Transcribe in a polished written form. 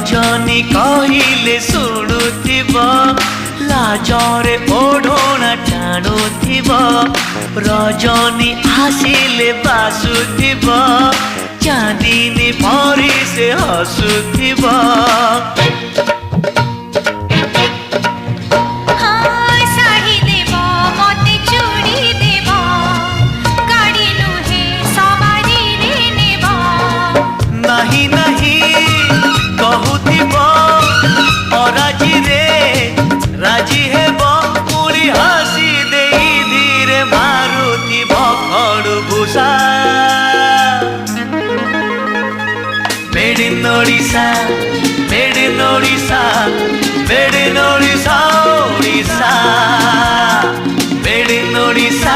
रजनी कहले शुणुथिब लाजरे ओढ़ना टाणुथिब रजनी आसिले बासुथिब चांदनी परी से हसुथिब नहीं नहीं कहूथिब अराजी रे राजी हेब पुरी हसी दे धीरे मारुथिब खड़भूषा made in Odisha made in Odisha made in Odisha Odisha made in Odisha